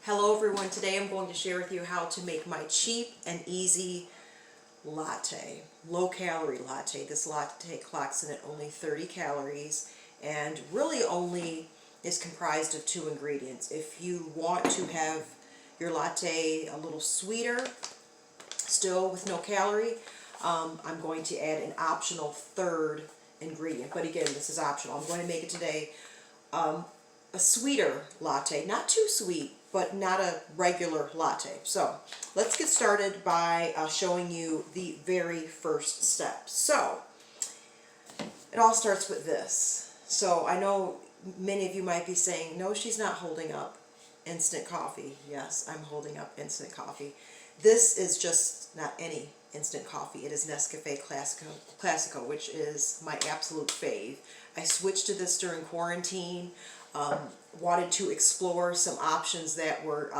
Hello everyone, today I'm going to share with you how to make my cheap and easy latte, low calorie latte. This latte clocks in at only 30 calories and really only is comprised of 2 ingredients. If you want to have your latte a little sweeter, still with no calorie, I'm going to add an optional 3rd ingredient, but again, this is optional. I'm going to make it today a sweeter latte, not too sweet, but not a regular latte. So let's get started by showing you the very first step. So it all starts with this. So I know many of you might be saying, no, she's not holding up instant coffee. Yes, I'm holding up instant coffee. This is just not any instant coffee. It is Nescafe Classico, which is my absolute fave. I switched to this during quarantine. Wanted to explore some options that were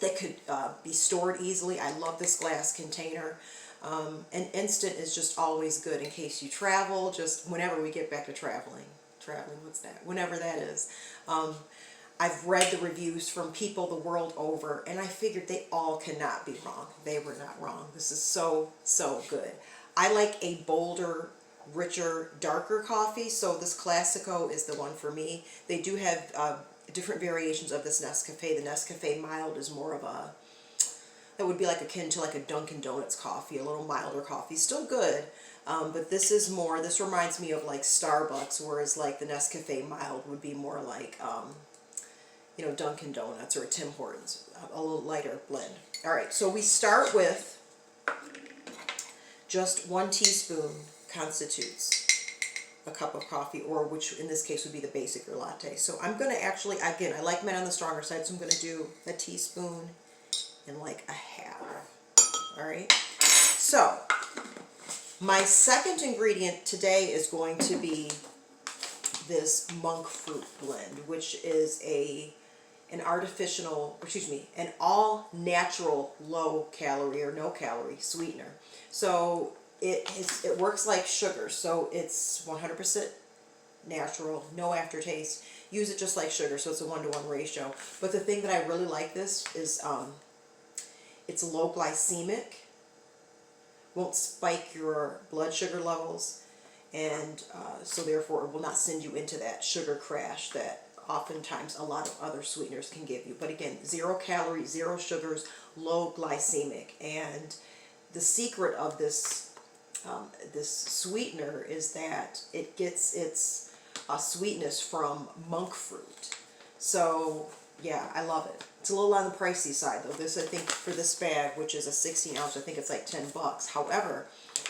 that could be stored easily. I love this glass container. And instant is just always good in case you travel, just whenever we get back to traveling, what's that? Whenever that is. I've read the reviews from people the world over, and I figured they all cannot be wrong. They were not wrong. This is so, so good. I like a bolder, richer, darker coffee, so this Classico is the one for me. They do have different variations of this Nescafe. The Nescafe Mild is more of a, that would be like akin to like a Dunkin' Donuts coffee, a little milder coffee. Still good, but this is more, this reminds me of like Starbucks, whereas like the Nescafe Mild would be more like, you know, Dunkin' Donuts or a Tim Hortons, a little lighter blend. All right, so we start with just 1 teaspoon constitutes a cup of coffee, or which in this case would be the basic or latte. So I'm going to actually, again, I like mine on the stronger side, so I'm going to do a teaspoon and like a half. All right. So my second ingredient today is going to be this monk fruit blend, which is an all natural low calorie or no calorie sweetener. So it works like sugar, so it's 100% natural, no aftertaste. Use it just like sugar, so it's a 1-to-1 ratio. But the thing that I really like this is it's low glycemic, won't spike your blood sugar levels, and so therefore it will not send you into that sugar crash that oftentimes a lot of other sweeteners can give you. But again, 0 calories, 0 sugars, low glycemic. And the secret of this this sweetener is that it gets its sweetness from monk fruit. So yeah, I love it. It's a little on the pricey side though. This, I think, for this bag, which is a 16 ounce, I think it's like $10. However,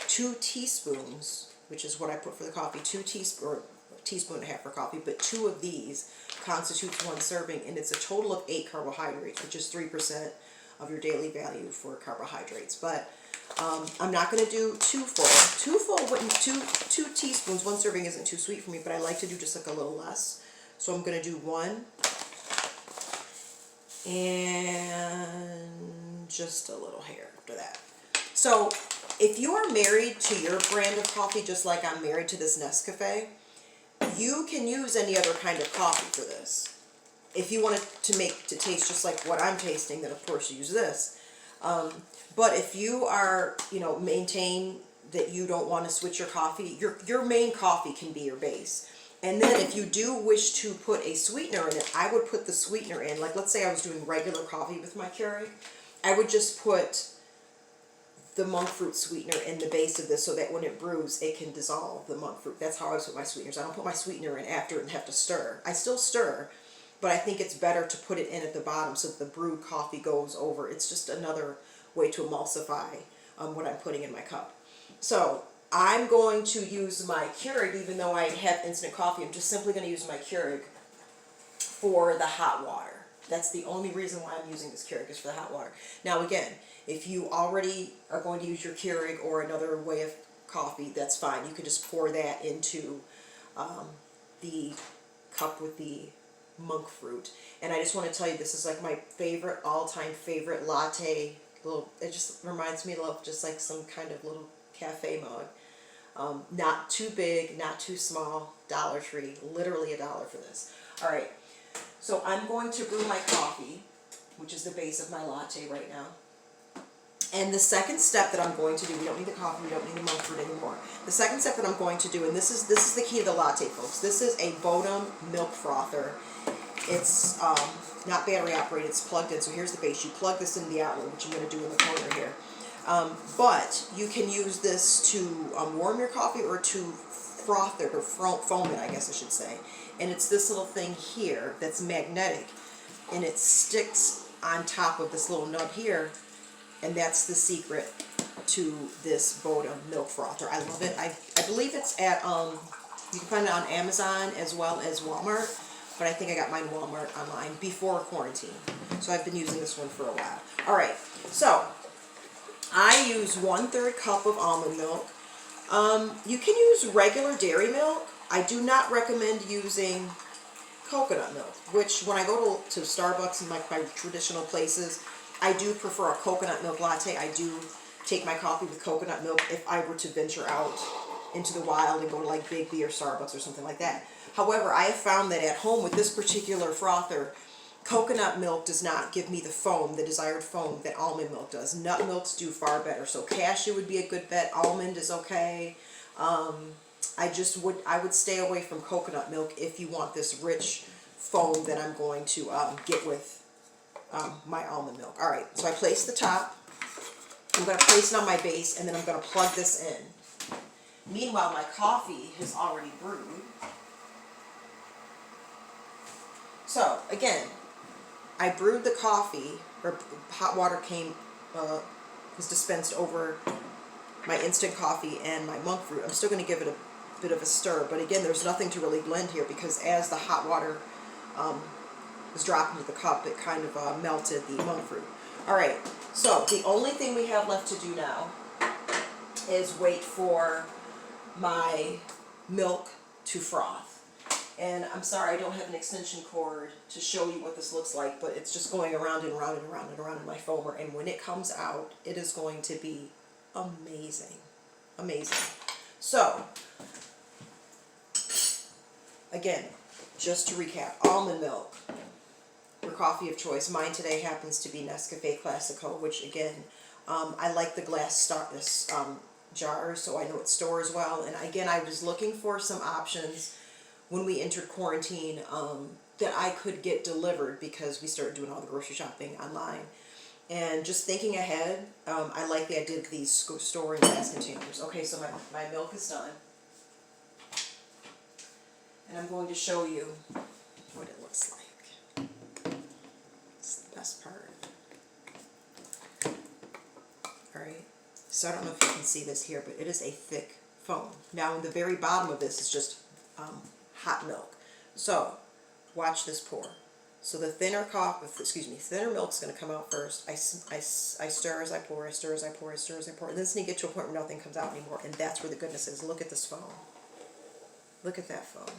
2 teaspoons, which is what I put for the coffee, 2 teaspoons, or a teaspoon and a half for coffee, but 2 of these constitutes 1 serving, and it's a total of 8 carbohydrates, which is 3% of your daily value for carbohydrates. But I'm not going to do too full. Too full wouldn't, 2 teaspoons, 1 serving isn't too sweet for me, but I like to do just like a little less. So I'm going to do 1 and just a little hair after that. So if you are married to your brand of coffee, just like I'm married to this Nescafe, you can use any other kind of coffee for this. If you want it to taste just like what I'm tasting, then of course you use this. But if you are, you know, maintain that you don't want to switch your coffee, your main coffee can be your base. And then if you do wish to put a sweetener in it, I would put the sweetener in. Like, let's say I was doing regular coffee with my Keurig, I would just put the monk fruit sweetener in the base of this so that when it brews, it can dissolve the monk fruit. That's how I always put my sweeteners. I don't put my sweetener in after and have to stir. I still stir, but I think it's better to put it in at the bottom so that the brewed coffee goes over. It's just another way to emulsify what I'm putting in my cup. So I'm going to use my Keurig, even though I have instant coffee. I'm just simply going to use my Keurig for the hot water. That's the only reason why I'm using this Keurig, is for the hot water. Now again, if you already are going to use your Keurig or another way of coffee, that's fine. You can just pour that into the cup with the monk fruit. And I just want to tell you, this is like my favorite, all-time favorite latte. It just reminds me of just like some kind of little cafe mug. Not too big, not too small. Dollar Tree, literally $1 for this. All right, so I'm going to brew my coffee. which is the base of my latte right now. And the second step that I'm going to do, we don't need the coffee, we don't need the monk fruit anymore. The second step that I'm going to do, and this is the key to the latte, folks. This is a Bodum milk frother. It's not battery operated, it's plugged in. So here's the base. You plug this in the outlet, which I'm going to do in the corner here. But you can use this to warm your coffee or to froth it, or foam it, I guess I should say. And it's this little thing here that's magnetic, and it sticks on top of this little nut here. And that's the secret to this Bodum milk frother. I love it. I believe it's at, you can find it on Amazon as well as Walmart, but I think I got mine Walmart online before quarantine. So I've been using this one for a while. All right, so I use 1/3 cup of almond milk. You can use regular dairy milk. I do not recommend using coconut milk, which when I go to Starbucks and like my traditional places, I do prefer a coconut milk latte. I do take my coffee with coconut milk if I were to venture out into the wild and go to like Big B or Starbucks or something like that. However, I have found that at home with this particular frother, coconut milk does not give me the foam, the desired foam that almond milk does. Nut milks do far better. So cashew would be a good bet. Almond is okay. I would stay away from coconut milk if you want this rich foam that I'm going to get with my almond milk. All right, so I place the top. I'm going to place it on my base, and then I'm going to plug this in. Meanwhile, my coffee has already brewed. So again, I brewed the coffee, or hot water was dispensed over my instant coffee and my monk fruit. I'm still going to give it a bit of a stir, but again, there's nothing to really blend here because as the hot water was dropped into the cup, it kind of melted the monk fruit. All right, so the only thing we have left to do now is wait for my milk to froth. And I'm sorry I don't have an extension cord to show you what this looks like, but it's just going around and around and around and around in my foamer, and when it comes out, it is going to be amazing. Amazing. So, again, just to recap, almond milk, your coffee of choice. Mine today happens to be Nescafe Classico, which again, I like the glass jars, so I know it stores well. And again, I was looking for some options when we entered quarantine that I could get delivered because we started doing all the grocery shopping online. And just thinking ahead, I like the idea of these store in glass containers. Okay, so my milk is done. And I'm going to show you what it looks like. It's the best part. Alright, so I don't know if you can see this here, but it is a thick foam. Now, in the very bottom of this is just hot milk. So, watch this pour. So the thinner milk's going to come out first. I stir as I pour, I stir as I pour, I stir as I pour. And then you get to a point where nothing comes out anymore. And that's where the goodness is. Look at this foam. Look at that foam.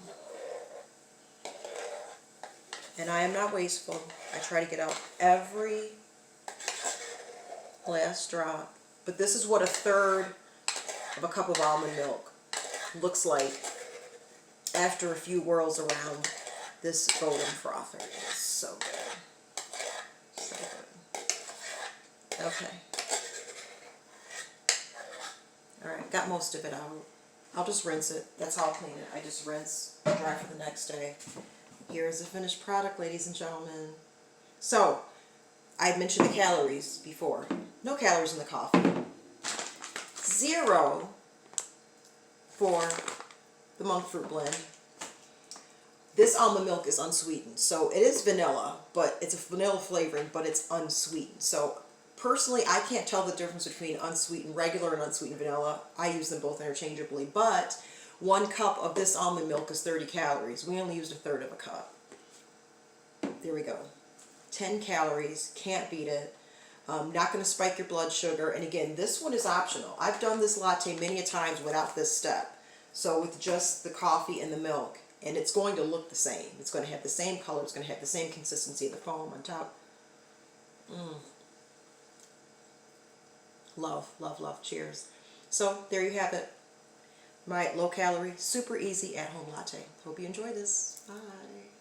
And I am not wasteful. I try to get out every last drop. But this is what 1/3 of a cup of almond milk looks like after a few whirls around this Bodum frother. It's so good. So good. Okay. Alright, got most of it out. I'll just rinse it. That's how I'll clean it. I just rinse, dry for the next day. Here is the finished product, ladies and gentlemen. So, I mentioned the calories before. No calories in the coffee. 0 for the monk fruit blend. This almond milk is unsweetened, so it is vanilla, but it's a vanilla flavoring, but it's unsweetened. So personally, I can't tell the difference between unsweetened regular and unsweetened vanilla. I use them both interchangeably, but 1 cup of this almond milk is 30 calories. We only used 1/3 of a cup. There we go. 10 calories, can't beat it. Not going to spike your blood sugar. And again, this one is optional. I've done this latte many a times without this step. So with just the coffee and the milk, and it's going to look the same. It's going to have the same color. It's going to have the same consistency of the foam on top. Love, love, love. Cheers. So there you have it. My low-calorie, super easy at-home latte. Hope you enjoy this. Bye.